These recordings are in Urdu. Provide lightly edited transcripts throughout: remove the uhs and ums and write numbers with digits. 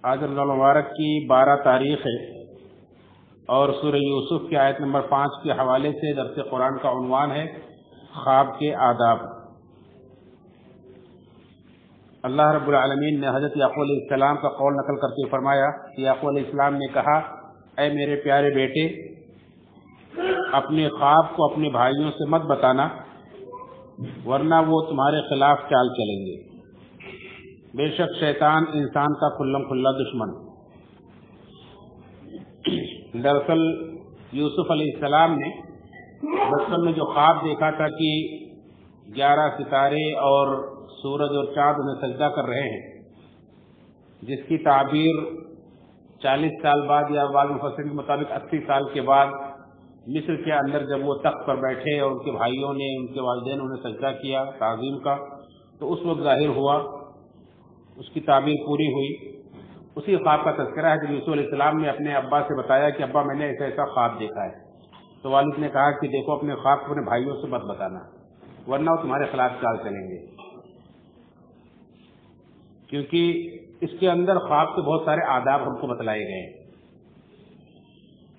آج رمضان المبارک کی 12 تاریخ ہے اور سورہ یوسف کی آیت نمبر 5 کے حوالے سے درس قرآن کا عنوان ہے خواب کے آداب۔ اللہ رب العالمین نے حضرت یعقوب علیہ السلام کا قول نقل کرتے فرمایا کہ یعقوب علیہ السلام نے کہا، اے میرے پیارے بیٹے، اپنے خواب کو اپنے بھائیوں سے مت بتانا ورنہ وہ تمہارے خلاف چال چلیں گے۔ بے شک شیطان انسان کا کھلم کھلا دشمن۔ دراصل یوسف علیہ السلام نے بچپن میں جو خواب دیکھا تھا کہ 11 ستارے اور سورج اور چاند انہیں سجدہ کر رہے ہیں، جس کی تعبیر 40 سال بعد یا بعض مفسرین کے مطابق 80 سال کے بعد مصر کے اندر جب وہ تخت پر بیٹھے اور ان کے بھائیوں نے، ان کے والدین انہیں سجدہ کیا تعظیم کا، تو اس وقت ظاہر ہوا، اس کی تعبیر پوری ہوئی۔ اسی خواب کا تذکرہ ہے کہ یوسف علیہ السلام نے اپنے ابا سے بتایا کہ ابا میں نے ایسا ایسا خواب دیکھا ہے، تو والد نے کہا کہ دیکھو اپنے خواب کو اپنے بھائیوں سے مت بتانا ورنہ وہ تمہارے خلاف چال چلیں گے، کیونکہ اس کے اندر خواب کے بہت سارے آداب ہم کو بتلائے گئے ہیں،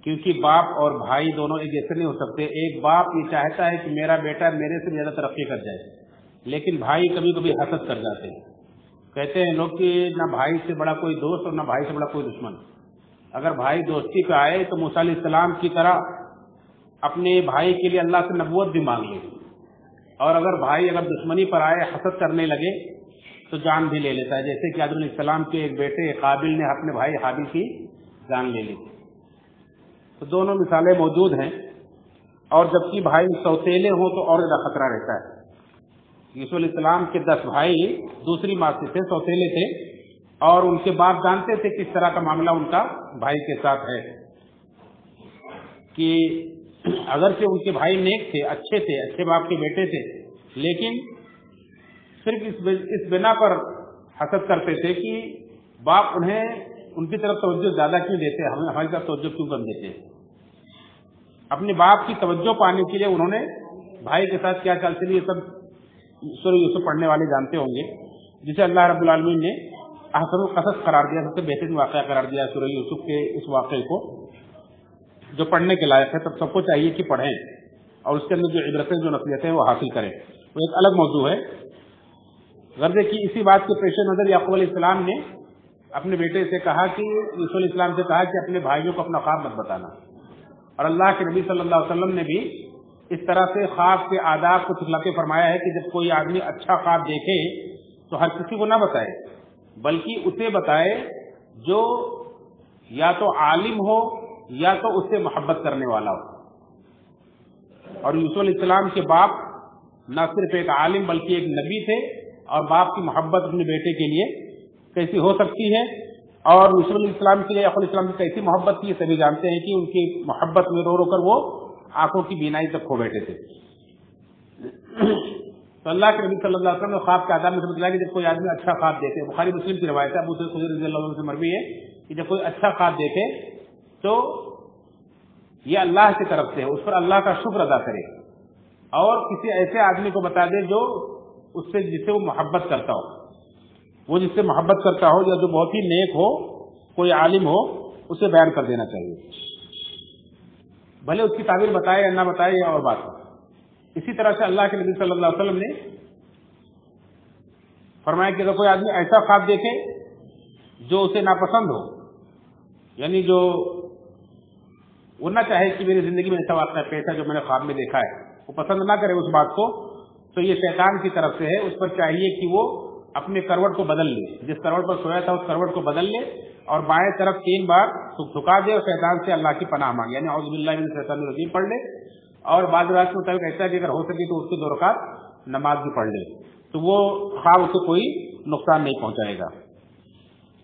کیونکہ باپ اور بھائی دونوں ایک جیسے نہیں ہو سکتے۔ ایک باپ یہ چاہتا ہے کہ میرا بیٹا میرے سے زیادہ ترقی کر جائے، لیکن بھائی کبھی کبھی حسد کر جاتے ہیں۔ کہتے ہیں لوگ کہ نہ بھائی سے بڑا کوئی دوست اور نہ بھائی سے بڑا کوئی دشمن۔ اگر بھائی دوستی پہ آئے تو موسیٰ علیہ السلام کی طرح اپنے بھائی کے لیے اللہ سے نبوت بھی مانگ لے، اور اگر بھائی دشمنی پر آئے، حسد کرنے لگے تو جان بھی لے لیتا ہے، جیسے کہ آدم علیہ السلام کے ایک بیٹے قابل نے اپنے بھائی حابل کی جان لے لی تھی۔ تو دونوں مثالیں موجود ہیں، اور جبکہ بھائی سوتیلے ہوں تو اور زیادہ خطرہ رہتا ہے۔ یوسف علیہ السلام کے 10 بھائی دوسری ماں سے تھے، سوتیلے تھے، اور ان کے باپ جانتے تھے کس طرح کا معاملہ ان کا بھائی کے ساتھ ہے، کہ اگرچہ ان کے بھائی نیک تھے، اچھے باپ کے بیٹے تھے، لیکن صرف اس بنا پر حسد کرتے تھے کہ باپ انہیں ان کی طرف توجہ زیادہ کیوں دیتے، ہمیں ہماری طرف توجہ کیوں کم دیتے۔ اپنے باپ کی توجہ پانے کے لیے انہوں نے بھائی کے ساتھ کیا چال چلی، یہ سب سورہ یوسف پڑھنے والے جانتے ہوں گے، جسے اللہ رب العالمین نے احسن القصص قرار دیا، سب سے بہترین واقعہ قرار دیا سورہ یوسف کے اس واقعے کو، جو پڑھنے کے لائق ہے۔ تب سب کو چاہیے کہ پڑھیں اور اس کے اندر جو عبرتیں، جو نصیحتیں وہ حاصل کریں۔ وہ ایک الگ موضوع ہے۔ غرض کہ اسی بات کے پیش نظر یعقوب علیہ السلام نے اپنے بیٹے سے کہا کہ یوسف علیہ السلام سے کہا کہ اپنے بھائیوں کو اپنا خواب مت بتانا، اور اللہ کے نبی صلی اللہ علیہ وسلم نے بھی اس طرح سے خواب کے آداب کو سکھلا کے فرمایا ہے کہ جب کوئی آدمی اچھا خواب دیکھے تو ہر کسی کو نہ بتائے، بلکہ اسے بتائے جو یا تو عالم ہو یا تو اس سے محبت کرنے والا ہو۔ اور یوسف علیہ السلام کے باپ نہ صرف ایک عالم بلکہ ایک نبی تھے، اور باپ کی محبت اپنے بیٹے کے لیے کیسی ہو سکتی ہے، اور یوسف علیہ السلام کے لیے یعقوب علیہ السلام کی کیسی محبت تھی، سبھی جانتے ہیں کہ ان کی محبت میں رو رو کر وہ آنکھوں کی بینائی تک کھو بیٹھے تھے۔ تو اللہ کے نبی صلی اللہ علیہ وسلم نے خواب کے آداب میں بتلایا کہ جب کوئی آدمی اچھا خواب دیکھے، بخاری مسلم کی روایت ہے، ابو سعید خدری رضی اللہ عنہ سے مروی ہے کہ جب کوئی اچھا خواب دیکھے تو یہ اللہ کی طرف سے ہے، اس پر اللہ کا شکر ادا کرے، اور کسی ایسے آدمی کو بتا دے جو اس سے جس سے وہ محبت کرتا ہو، وہ جس سے محبت کرتا ہو یا جو بہت ہی نیک ہو، کوئی عالم ہو، اسے بیان کر دینا چاہیے، بھلے اس کی تعبیر بتائے یا نہ بتائے، یا اور بات ہو۔ اسی طرح سے اللہ کے نبی صلی اللہ علیہ وسلم نے فرمایا کہ اگر کوئی آدمی ایسا خواب دیکھے جو اسے ناپسند ہو، یعنی جو وہ نہ چاہے کہ میری زندگی میں ایسا واقعہ پیش ہے جو میں نے خواب میں دیکھا ہے، وہ پسند نہ کرے اس بات کو، تو یہ شیطان کی طرف سے ہے۔ اس پر چاہیے کہ وہ اپنے کروٹ کو بدل لے، جس کروٹ پر سویا تھا اس کروٹ کو بدل لے، اور بائیں طرف 3 بار تھکا دے اور شیطان سے اللہ کی پناہ مانگے، یعنی اعوذ باللہ من الشیطان الرجیم پڑھ لے، اور بعض روایت کے مطابق ایسا کہ اگر ہو سکے تو اس کے 2 رکعت نماز بھی پڑھ لے، تو وہ خواب اسے کوئی نقصان نہیں پہنچائے گا۔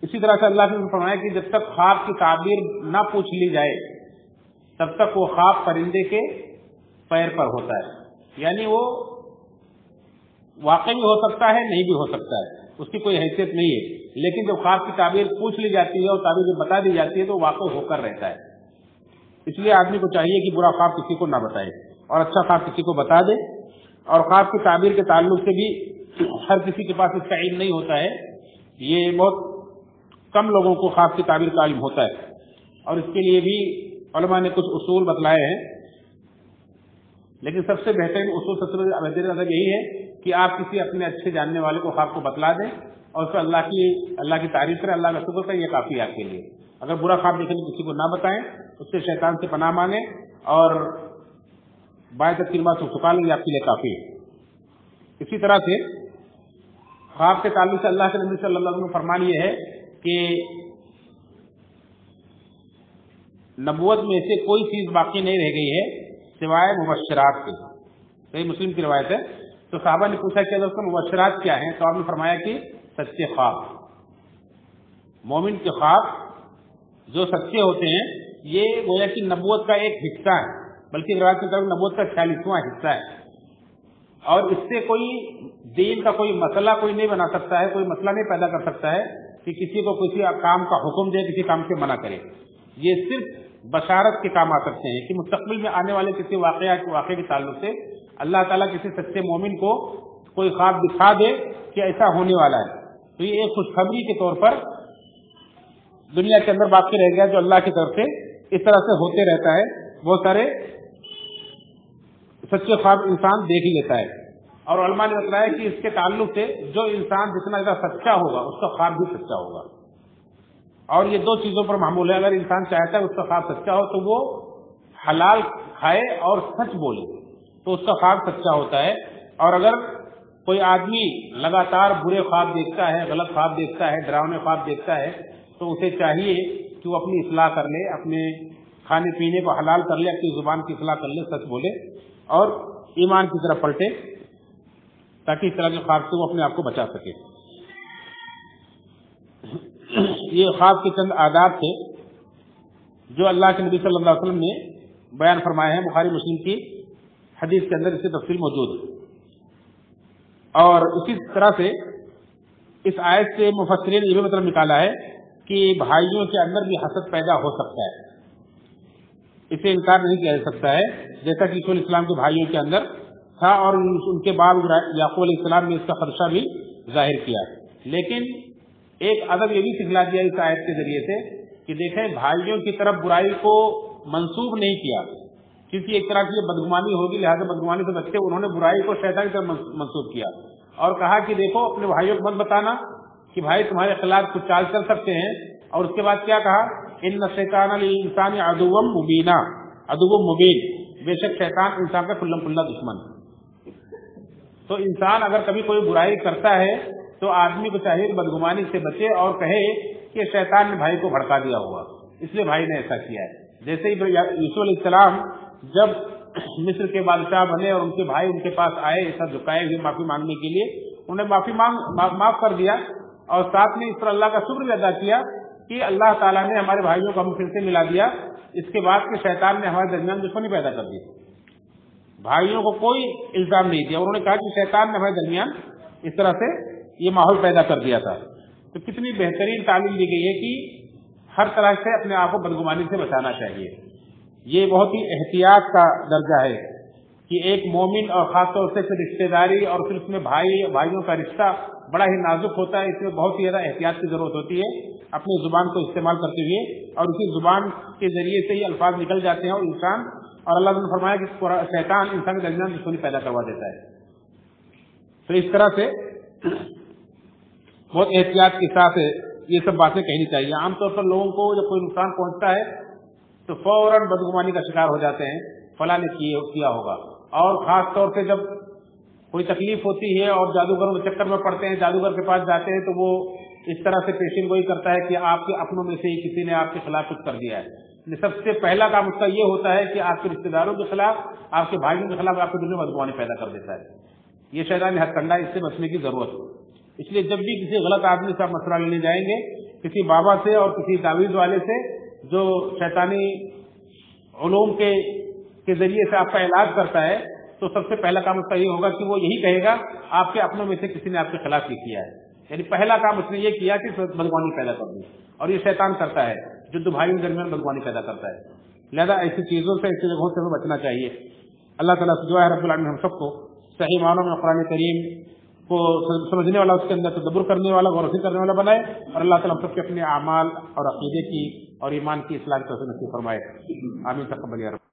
اسی طرح سے اللہ نے فرمایا کہ جب تک خواب کی تعبیر نہ پوچھ لی جائے تب تک وہ خواب پرندے کے پیر پر ہوتا ہے، یعنی وہ واقعی ہو سکتا ہے، نہیں بھی ہو سکتا ہے، اس کی کوئی حیثیت نہیں ہے، لیکن جب خواب کی تعبیر پوچھ لی جاتی ہے اور تعبیر جب بتا دی جاتی ہے تو واقع ہو کر رہتا ہے۔ اس لیے آدمی کو چاہیے کہ برا خواب کسی کو نہ بتائے اور اچھا خواب کسی کو بتا دے، اور خواب کی تعبیر کے تعلق سے بھی ہر کسی کے پاس اس کا علم نہیں ہوتا ہے، یہ بہت کم لوگوں کو خواب کی تعبیر کا علم ہوتا ہے، اور اس کے لیے بھی علماء نے کچھ اصول بتلائے ہیں، لیکن سب سے بہترین اصول، سب سے بہترین مطلب یہی ہے کہ آپ کسی اپنے اچھے جاننے والے کو خواب کو بتلا دیں اور اس کو اللہ کی تعریف کریں، اللہ کا شکر کریں، یہ کافی ہے آپ کے لیے۔ اگر برا خواب دیکھیں تو کسی کو نہ بتائیں، اس سے شیطان سے پناہ مانگیں اور بائیں تک کلمہ سے سکھا لیں، یہ آپ کے لیے کافی ہے۔ اسی طرح سے خواب کے تعلق سے اللہ کے نبی صلی اللہ علیہ وسلم کا فرمان یہ ہے کہ نبوت میں سے کوئی چیز باقی نہیں رہ گئی ہے سوائے مبشرات کے۔ صحیح مسلم کی روایت ہے۔ تو صحابہ نے پوچھا کہ دوستوں مبشرات کیا ہیں؟ تو آپ نے فرمایا کہ سچے خواب، مومن کے خواب جو سچے ہوتے ہیں یہ گویا کہ نبوت کا ایک حصہ ہے، بلکہ روایت کے مطابق نبوت کا 46واں حصہ ہے، اور اس سے کوئی دین کا کوئی مسئلہ کوئی نہیں بنا سکتا ہے، کوئی مسئلہ نہیں پیدا کر سکتا ہے کہ کسی کو کسی کام کا حکم دے، کسی کام سے منع کرے۔ یہ صرف بشارت کے کام آ سکتے ہیں کہ مستقبل میں آنے والے کسی واقعے کے تعلق سے اللہ تعالیٰ کسی سچے مومن کو کوئی خواب دکھا دے کہ ایسا ہونے والا ہے، تو یہ ایک خوشخبری کے طور پر دنیا کے اندر باقی رہ گیا، جو اللہ کی طرف سے اس طرح سے ہوتے رہتا ہے۔ بہت سارے سچے خواب انسان دیکھ لیتا ہے، اور علماء نے بتایا کہ اس کے تعلق سے جو انسان جتنا زیادہ سچا ہوگا اس کا خواب بھی سچا ہوگا، اور یہ دو چیزوں پر معمول ہے۔ اگر انسان چاہتا ہے اس کا خواب سچا ہو تو وہ حلال کھائے اور سچ بولے تو اس کا خواب سچا ہوتا ہے، اور اگر کوئی آدمی لگاتار برے خواب دیکھتا ہے، غلط خواب دیکھتا ہے، ڈراؤنے خواب دیکھتا ہے، تو اسے چاہیے کہ وہ اپنی اصلاح کر لے، اپنے کھانے پینے کو حلال کر لے، اپنی زبان کی اصلاح کر لے، سچ بولے اور ایمان کی طرف پلٹے، تاکہ اس طرح کے خواب سے وہ اپنے آپ کو بچا سکے۔ یہ خواب کے چند آداب تھے جو اللہ کے نبی صلی اللہ علیہ وسلم نے بیان فرمائے ہیں، بخاری مسلم کی حدیث کے اندر اس کی تفصیل موجود ہے۔ اور اسی طرح سے اس آیت سے مفسرین نے یہ بھی مطلب نکالا ہے کہ بھائیوں کے اندر بھی حسد پیدا ہو سکتا ہے، اسے انکار نہیں کیا جا سکتا ہے، جیسا کہ رسول اسلام کے بھائیوں کے اندر تھا، اور ان کے بعد یعقوب علیہ السلام نے اس کا خدشہ بھی ظاہر کیا۔ لیکن ایک ادب یہ بھی سکھلا دیا اس آیت کے ذریعے سے کہ دیکھیں بھائیوں کی طرف برائی کو منسوب نہیں کیا، کیونکہ ایک طرح کی بدگمانی ہوگی، لہذا بدگمانی سے بچے انہوں نے برائی کو شیطان کی طرف منسوب کیا، اور کہا کہ دیکھو اپنے بھائیوں کو مت بتانا کہ بھائی تمہارے خلاف کچھ چال چل سکتے ہیں، اور اس کے بعد کیا کہا، ان الشیطان للانسان عدو مبینا، عدو مبین، بے شک شیطان انسان کا کھلم کھلا دشمن۔ تو انسان اگر کبھی کوئی برائی کرتا ہے تو آدمی کو چاہیے کہ بدگمانی سے بچے اور کہے کہ شیطان نے بھائی کو بھڑکا دیا ہوا، اس لیے بھائی نے ایسا کیا ہے۔ جیسے ہی یوسف علیہ السلام جب مصر کے بادشاہ بنے اور ان کے بھائی ان کے پاس آئے ایسا جھکائے ہوئے معافی مانگنے کے لیے، انہیں معاف کر دیا، اور ساتھ میں اس پر اللہ کا شکر بھی ادا کیا کہ اللہ تعالیٰ نے ہمارے بھائیوں کو ہم پھر سے ملا دیا، اس کے بعد کہ شیطان نے ہمارے درمیان دشمنی پیدا کر دی، بھائیوں کو کوئی الزام نہیں دیا، انہوں نے کہا کہ شیطان نے ہمارے درمیان اس طرح سے یہ ماحول پیدا کر دیا تھا۔ تو کتنی بہترین تعلیم دی گئی ہے کہ ہر طرح سے اپنے آپ کو بدگمانی سے بچانا چاہیے۔ یہ بہت ہی احتیاط کا درجہ ہے کہ ایک مومن، اور خاص طور سے رشتہ داری اور پھر اس میں بھائیوں کا رشتہ بڑا ہی نازک ہوتا ہے، اس میں بہت ہی زیادہ احتیاط کی ضرورت ہوتی ہے اپنی زبان کو استعمال کرتے ہوئے، اور اسی زبان کے ذریعے سے ہی الفاظ نکل جاتے ہیں اور انسان، اور اللہ نے فرمایا کہ شیطان انسان کے درمیان دشمنی پیدا کروا دیتا ہے۔ تو اس طرح سے بہت احتیاط کے ساتھ یہ سب باتیں کہنی چاہیے۔ عام طور پر لوگوں کو جب کوئی نقصان پہنچتا ہے تو فوراً بدگمانی کا شکار ہو جاتے ہیں، فلاں نے کیا ہوگا، اور خاص طور سے جب کوئی تکلیف ہوتی ہے اور جادوگروں کے چکر میں پڑتے ہیں، جادوگر کے پاس جاتے ہیں تو وہ اس طرح سے پیشین گوئی کرتا ہے کہ آپ کے اپنوں میں سے ہی کسی نے آپ کے خلاف کچھ کر دیا ہے۔ سب سے پہلا کام اس کا یہ ہوتا ہے کہ آپ کے رشتہ داروں کے خلاف، آپ کے بھائیوں کے خلاف آپ کے دل میں بدگمانی پیدا کر دیتا ہے۔ یہ شیطان ہتھ کنڈا، اس سے بچنے کی ضرورت ہے۔ اس لیے جب بھی کسی غلط آدمی سے آپ مسئلہ لینے جائیں گے، کسی بابا سے اور کسی تعویذ والے سے جو شیطانی علوم کے ذریعے سے آپ کا علاج کرتا ہے، تو سب سے پہلا کام اس کا یہ ہوگا کہ وہ یہی کہے گا آپ کے اپنوں میں سے کسی نے آپ کے خلاف یہ کیا ہے، یعنی پہلا کام اس نے یہ کیا کہ بدگمانی پیدا کر دی، اور یہ شیطان کرتا ہے جو دو بھائیوں کے درمیان بدگمانی پیدا کرتا ہے۔ لہذا ایسی چیزوں سے، ایسی جگہوں سے ہمیں بچنا چاہیے۔ اللہ تعالیٰ سے دعا ہے رب العالمین ہم سب کو صحیح معنوں میں قرآن کریم کو سمجھنے والا، اس کے اندر تدبر کرنے والا، غور و فکر کرنے والا بنائے، اور اللہ تعالیٰ ہم سب کے اپنے اعمال اور عقیدے کی اور ایمان کی اصلاح کی توفیق نصیب فرمائے. آمین. تقبل یا رب.